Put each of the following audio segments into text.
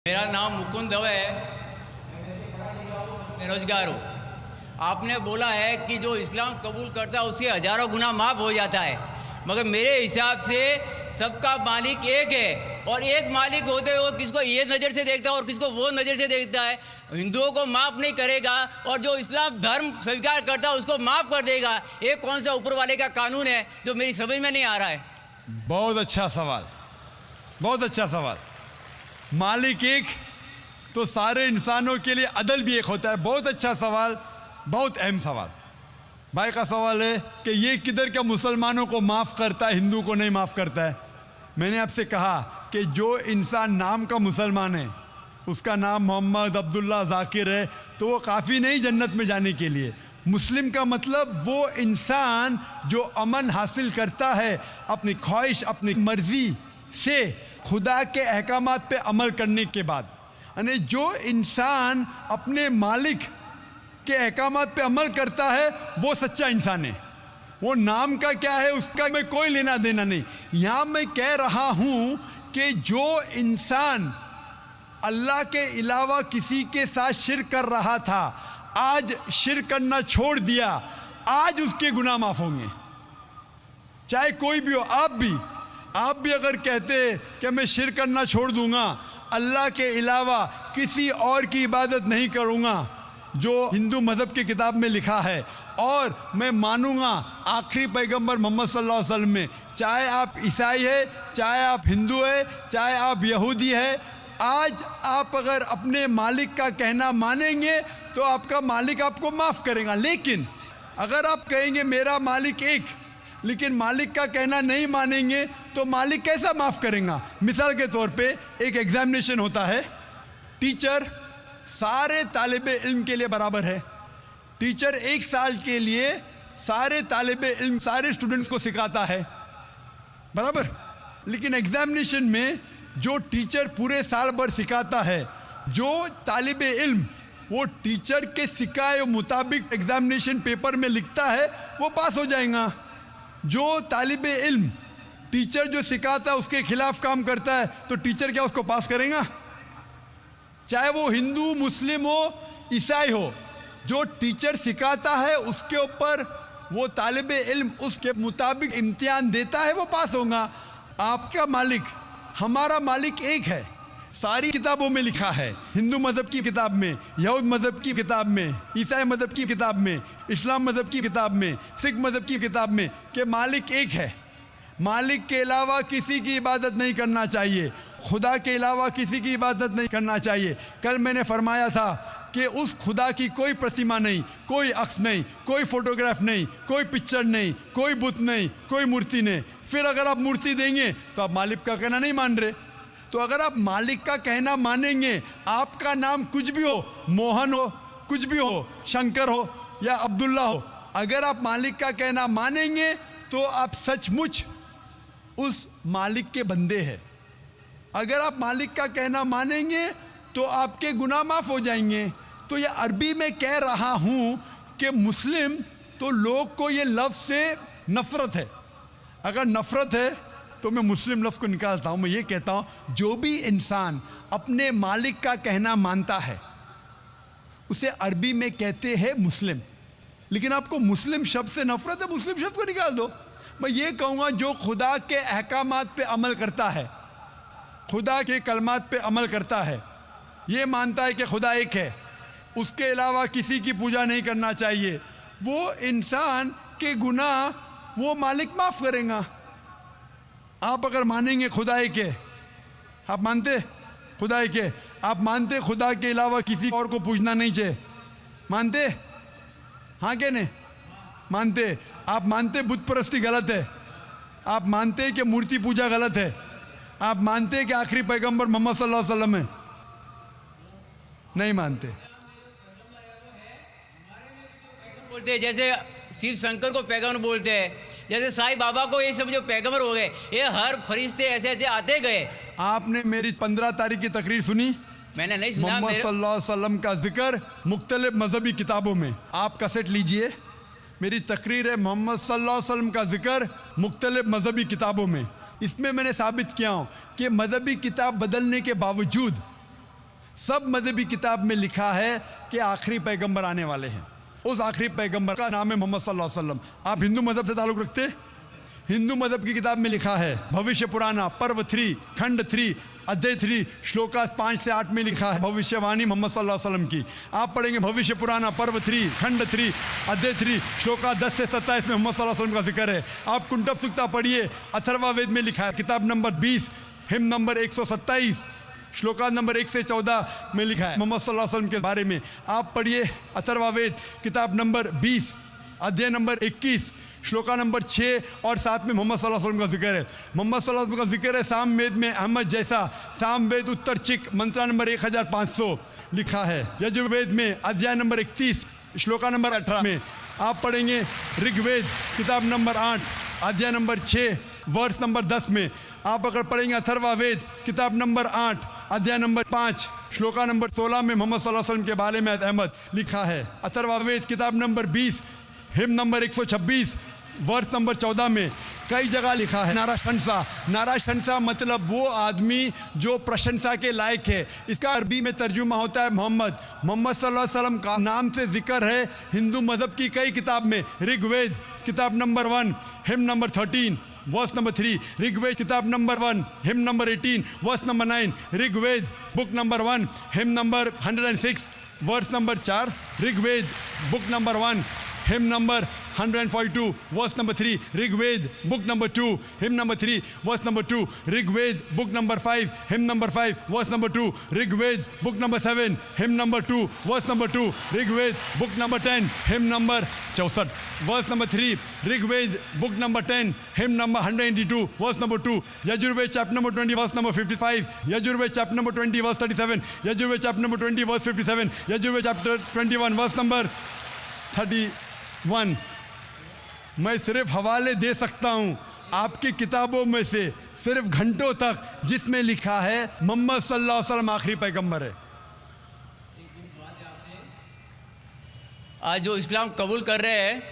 मेरा नाम मुकुंद दवे है, बेरोजगार हूँ। आपने बोला है कि जो इस्लाम कबूल करता है उसके हज़ारों गुनाह माफ़ हो जाता है, मगर मेरे हिसाब से सबका मालिक एक है और एक मालिक होते हुए किसको ये नज़र से देखता है और किसको वो नज़र से देखता है। हिंदुओं को माफ़ नहीं करेगा और जो इस्लाम धर्म स्वीकार करता है उसको माफ़ कर देगा। ये कौन सा ऊपर वाले का कानून है जो मेरी समझ में नहीं आ रहा है। बहुत अच्छा सवाल, बहुत अच्छा सवाल। मालिक एक तो सारे इंसानों के लिए अदल भी एक होता है। बहुत अच्छा सवाल, बहुत अहम सवाल। भाई का सवाल है कि ये किधर का मुसलमानों को माफ़ करता है, हिंदू को नहीं माफ़ करता है। मैंने आपसे कहा कि जो इंसान नाम का मुसलमान है, उसका नाम मोहम्मद अब्दुल्ला जाकिर है, तो वो काफ़ी नहीं जन्नत में जाने के लिए। मुस्लिम का मतलब वो इंसान जो अमन हासिल करता है अपनी ख्वाहिश, अपनी मर्ज़ी से खुदा के अहकामात पे अमल करने के बाद। यानी जो इंसान अपने मालिक के अहकामात पे अमल करता है वो सच्चा इंसान है। वो नाम का क्या है उसका मैं कोई लेना देना नहीं। यहाँ मैं कह रहा हूँ कि जो इंसान अल्लाह के अलावा किसी के साथ शिर्क कर रहा था, आज शिर्क करना छोड़ दिया, आज उसके गुनाह माफ़ होंगे। चाहे कोई भी हो, आप भी अगर कहते कि मैं शिर्क करना छोड़ दूंगा, अल्लाह के अलावा किसी और की इबादत नहीं करूंगा जो हिंदू मज़हब की किताब में लिखा है, और मैं मानूंगा आखिरी पैगंबर मोहम्मद सल्लल्लाहु अलैहि वसल्लम में, चाहे आप ईसाई है, चाहे आप हिंदू है, चाहे आप यहूदी है, आज आप अगर अपने मालिक का कहना मानेंगे तो आपका मालिक आपको माफ़ करेगा। लेकिन अगर आप कहेंगे मेरा मालिक एक, लेकिन मालिक का कहना नहीं मानेंगे तो मालिक कैसा माफ़ करेगा। मिसाल के तौर पे एक एग्जामिनेशन होता है, टीचर सारे तालिबे इल्म के लिए बराबर है। टीचर एक साल के लिए सारे तालिबे इल्म, सारे स्टूडेंट्स को सिखाता है, बराबर। लेकिन एग्जामिनेशन में जो टीचर पूरे साल भर सिखाता है, जो तालिबे इल्म वो टीचर के सिखाए मुताबिक एग्जामिनेशन पेपर में लिखता है, वो पास हो जाएगा। जो तालिबे इल्म टीचर जो सिखाता है उसके खिलाफ काम करता है तो टीचर क्या उसको पास करेगा? चाहे वो हिंदू, मुस्लिम हो, ईसाई हो, जो टीचर सिखाता है उसके ऊपर वो तालिबे इल्म उसके मुताबिक इम्तिहान देता है, वो पास होगा। आपका मालिक, हमारा मालिक एक है। सारी किताबों में लिखा है, हिंदू मज़हब की किताब में, यहूद मज़हब की किताब में, ईसाई मज़हब की किताब में, इस्लाम मज़हब की किताब में, सिख मज़हब की किताब में, कि मालिक एक है। मालिक के अलावा किसी की इबादत नहीं करना चाहिए, खुदा के अलावा किसी की इबादत नहीं करना चाहिए। कल मैंने फरमाया था कि उस खुदा की कोई प्रतिमा नहीं, कोई अक्स नहीं, कोई फोटोग्राफ नहीं, कोई पिक्चर नहीं, कोई बुत नहीं, कोई मूर्ति नहीं। फिर अगर आप मूर्ति देंगे तो आप मालिक का कहना नहीं मान रहे। तो अगर आप मालिक का कहना मानेंगे, आपका नाम कुछ भी हो, मोहन हो, कुछ भी हो, शंकर हो या अब्दुल्ला हो, अगर आप मालिक का कहना मानेंगे तो आप सचमुच उस मालिक के बंदे हैं। अगर आप मालिक का कहना मानेंगे तो आपके गुनाह माफ़ हो जाएंगे। तो ये अरबी में कह रहा हूँ कि मुस्लिम तो लोग को ये लफ्ज़ से नफ़रत है। अगर नफ़रत है तो मैं मुस्लिम लफ्ज़ को निकालता हूँ। मैं ये कहता हूँ जो भी इंसान अपने मालिक का कहना मानता है उसे अरबी में कहते हैं मुस्लिम। लेकिन आपको मुस्लिम शब्द से नफ़रत है, मुस्लिम शब्द को निकाल दो। मैं ये कहूँगा जो खुदा के अहकामात पे अमल करता है, खुदा के कलमात पे अमल करता है, ये मानता है कि खुदा एक है, उसके अलावा किसी की पूजा नहीं करना चाहिए, वो इंसान के गुनाह वो मालिक माफ़ करेगा। आप अगर मानेंगे खुदा एक है, आप मानते खुदा एक है, आप मानते खुदा के अलावा किसी और को पूछना नहीं चाहिए, मानते? हाँ क्या नहीं मानते? आप मानते बुत परस्ती गलत है, आप मानते कि मूर्ति पूजा गलत है, आप मानते कि आखिरी पैगंबर मोहम्मद सल्लल्लाहु अलैहि वसल्लम है? नहीं मानते। बोलते हैं जैसे शिव शंकर को पैगंबर बोलते हैं, जैसे साईं बाबा को ये सब जो पैगंबर हो गए, ये हर फरिश्ते ऐसे ऐसे आते गए। आपने मेरी 15 तारीख की तकरीर सुनी? मैंने नहीं सुना। मोहम्मद सल्लल्लाहु अलैहि वसल्लम का जिक्र मुख्तलिफ मजहबी किताबों में, आप कैसेट लीजिए, मेरी तकरीर है मोहम्मद सल्लल्लाहु अलैहि वसल्लम का जिक्र मुख्तलिफ मजहबी किताबों में। इसमें मैंने साबित किया हूँ कि मजहबी किताब बदलने के बावजूद सब मजहबी किताब में लिखा है कि आखिरी पैगंबर आने वाले हैं। उस आखिरी पैगंबर का नाम है मोहम्मद सल्लल्लाहु अलैहि वसल्लम। आप हिंदू मजहब से ताल्लुक़ रखते? हिंदू मजहब की किताब में लिखा है, भविष्य पुराना पर्व 3 खंड 3 अध्याय 3 श्लोका 5 से 8 में लिखा है भविष्यवाणी मोहम्मद सल्लल्लाहु अलैहि वसल्लम की। आप पढ़ेंगे भविष्य पुराना पर्व 3 खंड 3 अध्याय 3 श्लोका 10 से 27 में मोहम्मद सल्लल्लाहु अलैहि वसल्लम का जिक्र है। आप कुंटब सुक्ता पढ़िए, अथर्वा वेद में लिखा है, किताब number 20 him number 127 shloka number 1 से 14 में लिखा है मोहम्मद सल्लल्लाहु अलैहि वसल्लम के बारे में। आप पढ़िए अथर्वा वेद किताब नंबर 20 अध्याय नंबर 21 श्लोका नंबर 6 और 7 में मोहम्मद सल्लल्लाहु अलैहि वसल्लम का जिक्र है। मोहम्मद सल्लल्लाहु अलैहि वसल्लम का जिक्र है साम वेद में अहमद जैसा, साम वेद उत्तर चिक मंत्रा नंबर 1500 लिखा है। यजुर्वेद में अध्याय नंबर 31 श्लोका नंबर 18 में। आप पढ़ेंगे ऋग्वेद किताब नंबर 8 अध्याय नंबर 6 वर्ष नंबर 10 में। आप अगर पढ़ेंगे अथर्वा वेद किताब नंबर 8 अध्याय नंबर 5 श्लोका नंबर 16 में मोहम्मद सल्लल्लाहु अलैहि वसल्लम के बारे में अहमद लिखा है। अथर्वा वेद किताब नंबर 20 हिम नंबर 126 वर्ष नंबर 14 में कई जगह लिखा है नाराशंसा मतलब वो आदमी जो प्रशंसा के लायक है। इसका अरबी में तर्जुमा होता है मोहम्मद सल्लल्लाहु अलैहि वसल्लम का नाम से जिक्र है हिंदू मज़हब की कई किताब में। ऋग्वेद किताब number 1 hymn number 13 verse number 3, Rigveda किताब number 1 hymn number 18 verse number 9, Rigveda book number 1 hymn number 106 verse number 4, Rigveda book number 1 hymn number 142 verse number 3, Rigveda book number 2 hymn number 3 verse number 2, Rigveda book number 5 hymn number 5 verse number 2, Rigveda book number 7 hymn number 2 verse number 2, Rigveda book number 10 hymn number 64 verse number 3, Rigveda book number 10 hymn number 182 verse number 2, Yajurveda chapter number 20 verse number 55, Yajurveda chapter number 20 verse 37, Yajurveda chapter number 20 verse 57, Yajurveda chapter 21 verse number 31। मैं सिर्फ हवाले दे सकता हूँ आपकी किताबों में से सिर्फ घंटों तक जिसमें लिखा है मोहम्मद सल्लल्लाहु अलैहि वसल्लम आखिरी पैगंबर है। आज जो इस्लाम कबूल कर रहे हैं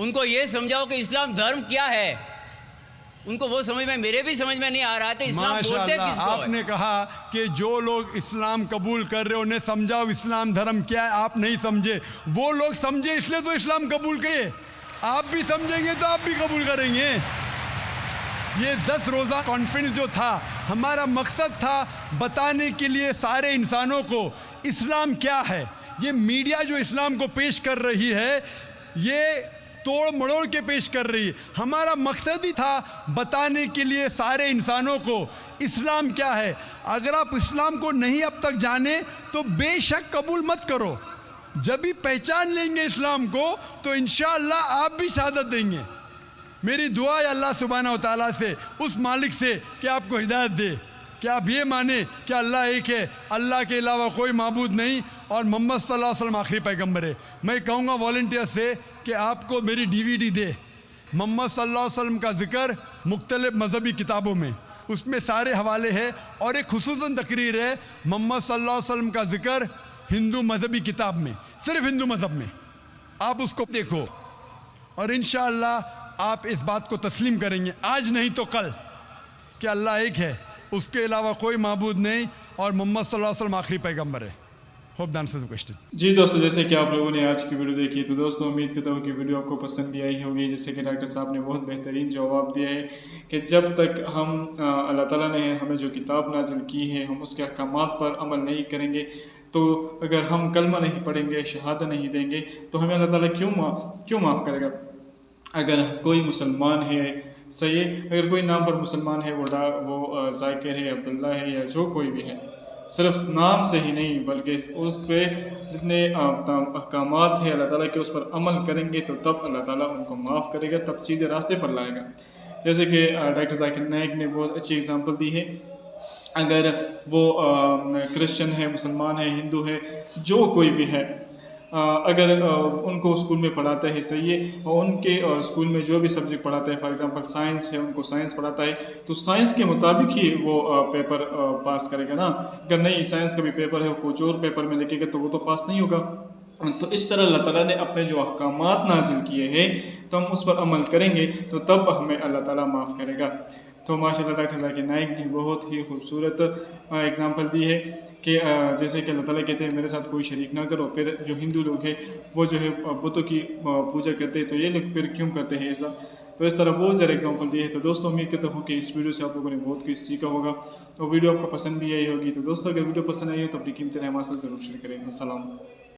उनको ये समझाओ कि इस्लाम धर्म क्या है। उनको वो समझ में, मेरे भी समझ में नहीं आ रहा था इस्लाम बोलते किसको है। आपने कहा कि जो लोग इस्लाम कबूल कर रहे हैं उन्हें समझाओ इस्लाम धर्म क्या है। आप नहीं समझे, वो लोग समझे इसलिए तो इस्लाम कबूल किए। आप भी समझेंगे तो आप भी कबूल करेंगे। ये 10 रोज़ा कॉन्फ्रेंस जो था, हमारा मकसद था बताने के लिए सारे इंसानों को इस्लाम क्या है। ये मीडिया जो इस्लाम को पेश कर रही है ये तोड़ मड़ोड़ के पेश कर रही है। हमारा मकसद ही था बताने के लिए सारे इंसानों को इस्लाम क्या है। अगर आप इस्लाम को नहीं अब तक जाने तो बेशक कबूल मत करो। जब भी पहचान लेंगे इस्लाम को तो इंशाअल्लाह आप भी शहादत देंगे। मेरी दुआ है अल्लाह सुब्हानहू व तआला से, उस मालिक से कि आपको हिदायत दे कि आप ये माने कि अल्लाह एक है, अल्लाह के अलावा कोई माबूद नहीं और मोहम्मद सल्लल्लाहु अलैहि वसल्लम आखिरी पैगंबर है। मैं कहूँगा वॉलंटियर से कि आपको मेरी DVD दे, मोहम्मद सल्लल्लाहु अलैहि वसल्लम का जिक्र मुख्तलिफ मजहबी किताबों में, उसमें सारे हवाले हैं और एक खुसूसन तकरीर है मोहम्मद सल्लल्लाहु अलैहि वसल्लम का जिक्र हिंदू मजहबी किताब में, सिर्फ हिंदू मजहब में। आप उसको देखो और इंशाअल्लाह आप इस बात को तस्लीम करेंगे आज नहीं तो कल कि अल्लाह एक है, उसके अलावा कोई माबूद नहीं और मोहम्मद सल्लल्लाहु अलैहि वसल्लम आखिरी पैगंबर है। Hope that answers the question. जी दोस्तों, जैसे कि आप लोगों ने आज की वीडियो देखी तो दोस्तों उम्मीद करता हूँ कि वीडियो आपको पसंद भी आई होगी। जैसे कि डॉक्टर साहब ने बहुत बेहतरीन जवाब दिया है कि जब तक हम अल्लाह ताला ने हमें जो किताब नाजिल की है हम उसके अहकामात पर अमल नहीं करेंगे, तो अगर हम कलमा नहीं पढ़ेंगे, शहादत नहीं देंगे तो हमें अल्लाह ताला क्यों माफ़ करेगा। अगर कोई मुसलमान है सही, अगर कोई नाम पर मुसलमान है, वो ज़ाकिर है, अब्दुल्ला है या जो कोई भी है, सिर्फ नाम से ही नहीं बल्कि उस पर जितने अहकामात है अल्लाह ताला के उस पर अमल करेंगे तो तब अल्लाह ताला उनको माफ़ करेगा, तब सीधे रास्ते पर लाएगा। जैसे कि डॉक्टर ज़ाकिर नाइक ने बहुत अच्छी एग्जांपल दी है। अगर वो क्रिश्चियन है, मुसलमान है, हिंदू है, जो कोई भी है, अगर उनको स्कूल में पढ़ाता है सही है, और उनके स्कूल में जो भी सब्जेक्ट पढ़ाता है, फॉर एग्जांपल साइंस है, उनको साइंस पढ़ाता है तो साइंस के मुताबिक ही वो पेपर पास करेगा ना। अगर नहीं साइंस का भी पेपर है, वो कुछ और पेपर में लिखेगा तो वो तो पास नहीं होगा। तो इस तरह अल्लाह ताला ने अपने जो अहकामात नाजिल किए हैं तो हम उस पर अमल करेंगे तो तब हमें अल्लाह ताला माफ़ करेगा। तो माशाल्लाह डॉक्टर जाकिर नाइक ने बहुत ही खूबसूरत एग्ज़ाम्पल दी है कि जैसे कि अल्लाह ताला कहते हैं मेरे साथ कोई शरीक ना करो, फिर जो हिंदू लोग हैं वो जो है बुतों की पूजा करते हैं, तो ये लोग फिर क्यों करते हैं ऐसा। तो इस तरह बहुत ज़्यादा एग्जांपल दिए हैं। तो दोस्तों उम्मीद करता हूँ कि इस वीडियो से आप लोगों ने बहुत कुछ सीखा होगा। तो वीडियो आपको पसंद भी आई होगी। तो दोस्तों अगर वीडियो पसंद आई हो तो अपनी कीमती राय हमारे साथ ज़रूर शेयर करें। अस्सलाम।